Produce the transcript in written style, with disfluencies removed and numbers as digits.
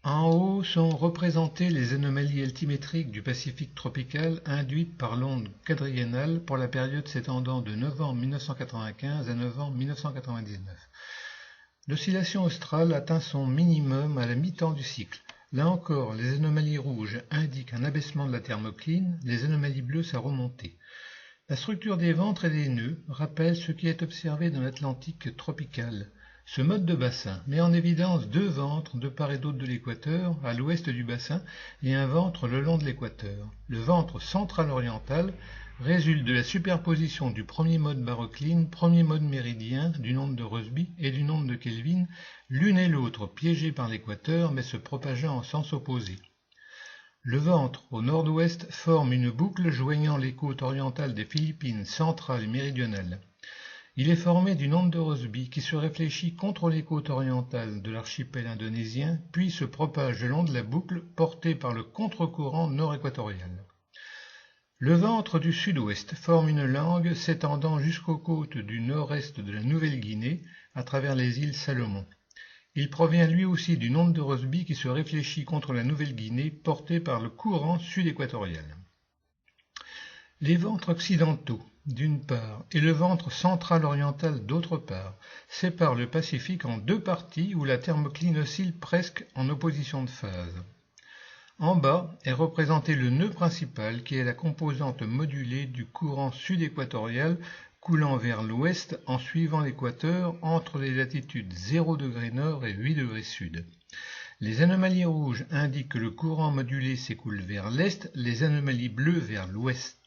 En haut sont représentées les anomalies altimétriques du Pacifique tropical induites par l'onde quadriennale pour la période s'étendant de novembre 1995 à novembre 1999. L'oscillation australe atteint son minimum à la mi-temps du cycle. Là encore, les anomalies rouges indiquent un abaissement de la thermocline, les anomalies bleues sa remontée. La structure des ventres et des nœuds rappelle ce qui est observé dans l'Atlantique tropical. Ce mode de bassin met en évidence deux ventres de part et d'autre de l'équateur, à l'ouest du bassin, et un ventre le long de l'équateur. Le ventre central-oriental résulte de la superposition du premier mode barocline, premier mode méridien, du nombre de Rossby et du nombre de Kelvin, l'une et l'autre piégées par l'équateur mais se propageant en sens opposé. Le ventre, au nord-ouest, forme une boucle joignant les côtes orientales des Philippines centrales et méridionales. Il est formé d'une onde de Rossby qui se réfléchit contre les côtes orientales de l'archipel indonésien, puis se propage le long de la boucle portée par le contre-courant nord-équatorial. Le ventre du sud-ouest forme une langue s'étendant jusqu'aux côtes du nord-est de la Nouvelle-Guinée à travers les îles Salomon. Il provient lui aussi d'une onde de Rossby qui se réfléchit contre la Nouvelle-Guinée portée par le courant sud-équatorial. Les ventres occidentaux, d'une part, et le ventre central-oriental, d'autre part, séparent le Pacifique en deux parties où la thermocline oscille presque en opposition de phase. En bas est représenté le nœud principal qui est la composante modulée du courant sud-équatorial coulant vers l'ouest en suivant l'équateur entre les latitudes 0° nord et 8° sud. Les anomalies rouges indiquent que le courant modulé s'écoule vers l'est, les anomalies bleues vers l'ouest.